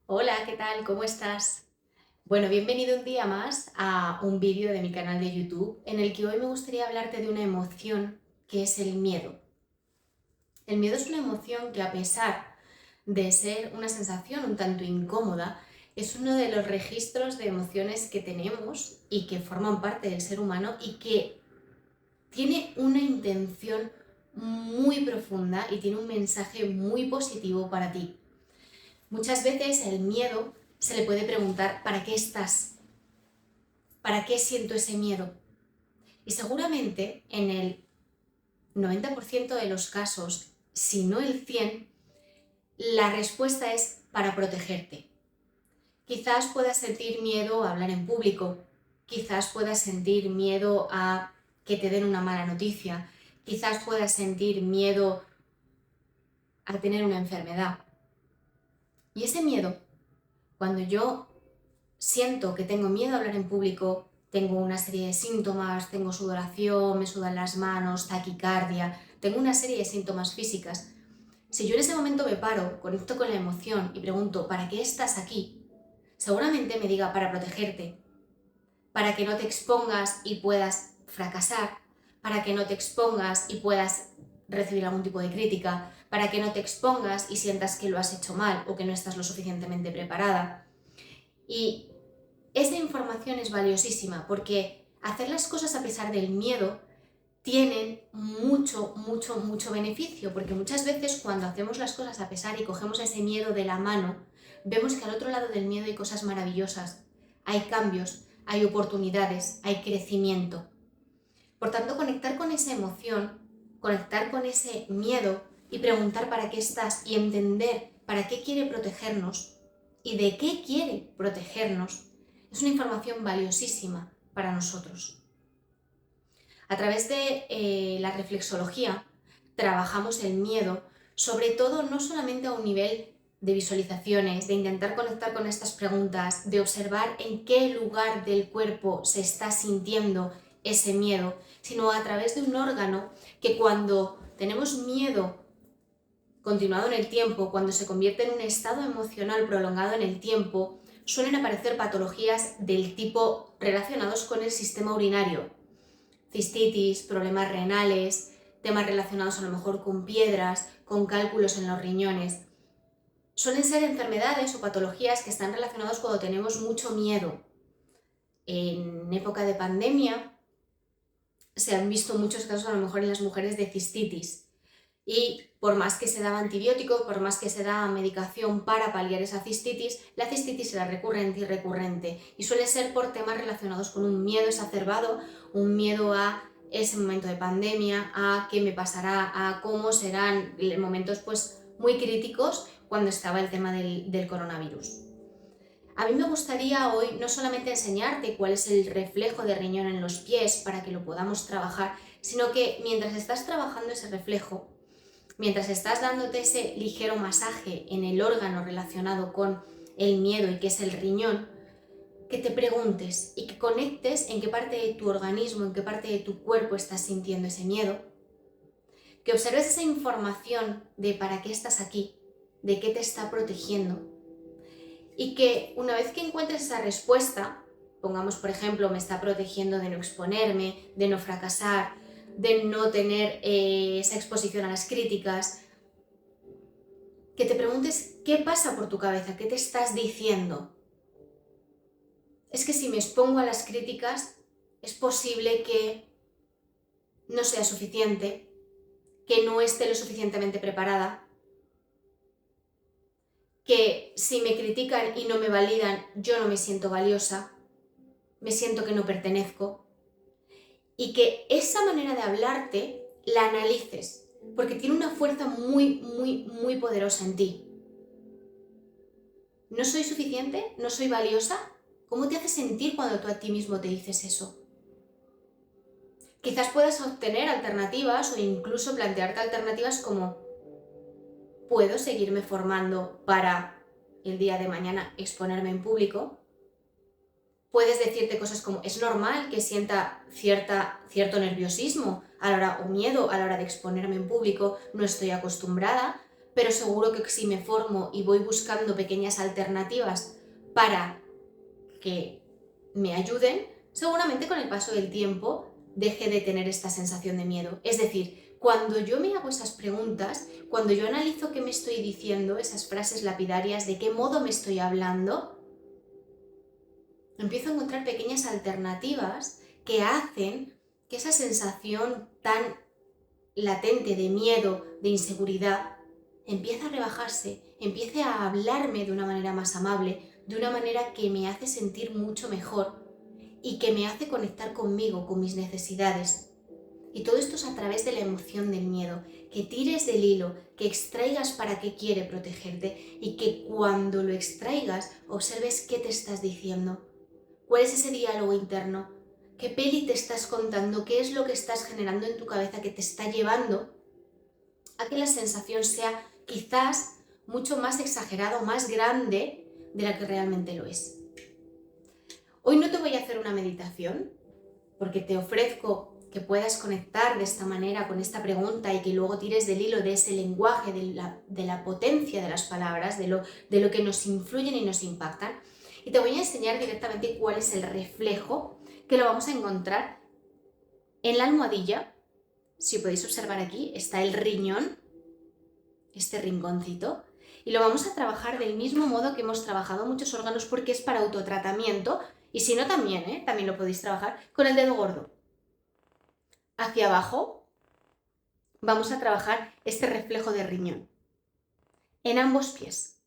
Hola, ¿qué tal? ¿Cómo estás? Bueno, bienvenido un día más a un vídeo de mi canal de YouTube en el que hoy me gustaría hablarte de una emoción que es el miedo. El miedo es una emoción que, a pesar de ser una sensación un tanto incómoda, es uno de los registros de emociones que tenemos y que forman parte del ser humano y que tiene una intención muy profunda y tiene un mensaje muy positivo para ti. Muchas veces el miedo se le puede preguntar: ¿para qué estás? ¿Para qué siento ese miedo? Y seguramente en el 90% de los casos, si no el 100%, la respuesta es para protegerte. Quizás puedas sentir miedo a hablar en público, quizás puedas sentir miedo a que te den una mala noticia, quizás puedas sentir miedo a tener una enfermedad. Y ese miedo, cuando yo siento que tengo miedo a hablar en público, tengo una serie de síntomas, tengo sudoración, me sudan las manos, taquicardia, tengo una serie de síntomas físicas. Si yo en ese momento me paro, conecto con la emoción y pregunto: ¿para qué estás aquí? Seguramente me diga: para protegerte, para que no te expongas y puedas fracasar, para que no te expongas y puedas recibir algún tipo de crítica, para que no te expongas y sientas que lo has hecho mal o que no estás lo suficientemente preparada. Y esa información es valiosísima porque hacer las cosas a pesar del miedo tienen mucho beneficio, porque muchas veces cuando hacemos las cosas a pesar y cogemos ese miedo de la mano, vemos que al otro lado del miedo hay cosas maravillosas, hay cambios, hay oportunidades, hay crecimiento. Por tanto, conectar con esa emoción, conectar con ese miedo y preguntar para qué estás y entender para qué quiere protegernos y de qué quiere protegernos es una información valiosísima para nosotros. A través de la reflexología trabajamos el miedo, sobre todo no solamente a un nivel de visualizaciones, de intentar conectar con estas preguntas, de observar en qué lugar del cuerpo se está sintiendo ese miedo, sino a través de un órgano que, cuando tenemos miedo continuado en el tiempo, cuando se convierte en un estado emocional prolongado en el tiempo, suelen aparecer patologías del tipo relacionados con el sistema urinario: cistitis, problemas renales, temas relacionados a lo mejor con piedras, con cálculos en los riñones. Suelen ser enfermedades o patologías que están relacionadas cuando tenemos mucho miedo. En época de pandemia se han visto muchos casos, a lo mejor en las mujeres, de cistitis, y por más que se daba antibióticos, por más que se daba medicación para paliar esa cistitis, la cistitis era recurrente y recurrente, y suele ser por temas relacionados con un miedo exacerbado, un miedo a ese momento de pandemia, a qué me pasará, a cómo serán momentos pues muy críticos cuando estaba el tema del coronavirus. A mí me gustaría hoy no solamente enseñarte cuál es el reflejo de riñón en los pies para que lo podamos trabajar, sino que mientras estás trabajando ese reflejo, mientras estás dándote ese ligero masaje en el órgano relacionado con el miedo y que es el riñón, que te preguntes y que conectes en qué parte de tu organismo, en qué parte de tu cuerpo estás sintiendo ese miedo, que observes esa información de para qué estás aquí, de qué te está protegiendo, y que una vez que encuentres esa respuesta, pongamos por ejemplo, me está protegiendo de no exponerme, de no fracasar, de no tener esa exposición a las críticas, que te preguntes qué pasa por tu cabeza, qué te estás diciendo. Es que si me expongo a las críticas, es posible que no sea suficiente, que no esté lo suficientemente preparada, que si me critican y no me validan, yo no me siento valiosa, me siento que no pertenezco. Y que esa manera de hablarte la analices, porque tiene una fuerza muy poderosa en ti. ¿No soy suficiente? ¿No soy valiosa? ¿Cómo te hace sentir cuando tú a ti mismo te dices eso? Quizás puedas obtener alternativas o incluso plantearte alternativas como: ¿puedo seguirme formando para el día de mañana exponerme en público? Puedes decirte cosas como: es normal que sienta cierto nerviosismo a la hora, o miedo a la hora de exponerme en público, no estoy acostumbrada, pero seguro que si me formo y voy buscando pequeñas alternativas para que me ayuden, seguramente con el paso del tiempo deje de tener esta sensación de miedo. Es decir, cuando yo me hago esas preguntas, cuando yo analizo qué me estoy diciendo, esas frases lapidarias, de qué modo me estoy hablando, empiezo a encontrar pequeñas alternativas que hacen que esa sensación tan latente de miedo, de inseguridad, empiece a rebajarse, empiece a hablarme de una manera más amable, de una manera que me hace sentir mucho mejor y que me hace conectar conmigo, con mis necesidades. Y todo esto es a través de la emoción del miedo, que tires del hilo, que extraigas para qué quiere protegerte y que cuando lo extraigas observes qué te estás diciendo, cuál es ese diálogo interno, qué peli te estás contando, qué es lo que estás generando en tu cabeza que te está llevando a que la sensación sea quizás mucho más exagerada o más grande de la que realmente lo es. Hoy no te voy a hacer una meditación porque te ofrezco que puedas conectar de esta manera con esta pregunta y que luego tires del hilo de ese lenguaje, de la potencia de las palabras, de lo que nos influyen y nos impactan. Y te voy a enseñar directamente cuál es el reflejo que lo vamos a encontrar en la almohadilla. Si podéis observar aquí, está el riñón, este rinconcito, y lo vamos a trabajar del mismo modo que hemos trabajado muchos órganos porque es para autotratamiento, y si no también, también lo podéis trabajar con el dedo gordo. Hacia abajo vamos a trabajar este reflejo de riñón en ambos pies,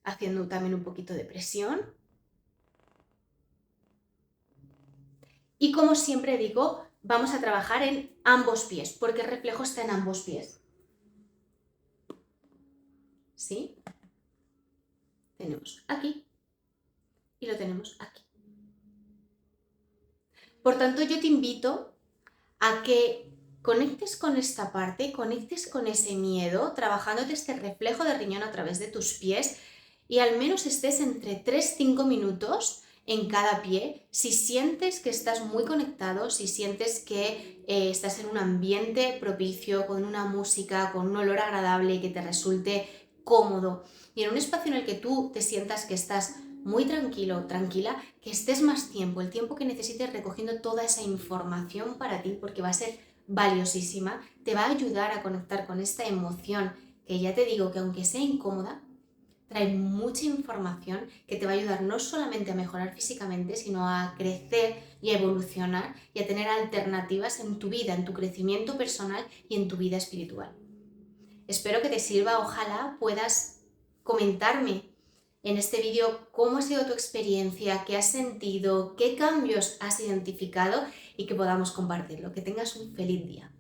haciendo también un poquito de presión. Y como siempre digo, vamos a trabajar en ambos pies, porque el reflejo está en ambos pies. ¿Sí? Tenemos aquí y lo tenemos aquí. Por tanto, yo te invito a que conectes con esta parte, conectes con ese miedo, trabajándote este reflejo de riñón a través de tus pies y al menos estés entre 3-5 minutos en cada pie. Si sientes que estás muy conectado, si sientes que estás en un ambiente propicio, con una música, con un olor agradable y que te resulte cómodo y en un espacio en el que tú te sientas que estás muy tranquilo, tranquila, que estés más tiempo, el tiempo que necesites recogiendo toda esa información para ti, porque va a ser valiosísima, te va a ayudar a conectar con esta emoción que ya te digo que aunque sea incómoda, trae mucha información que te va a ayudar no solamente a mejorar físicamente, sino a crecer y a evolucionar y a tener alternativas en tu vida, en tu crecimiento personal y en tu vida espiritual. Espero que te sirva, ojalá puedas comentarme en este vídeo cómo ha sido tu experiencia, qué has sentido, qué cambios has identificado y que podamos compartirlo. Que tengas un feliz día.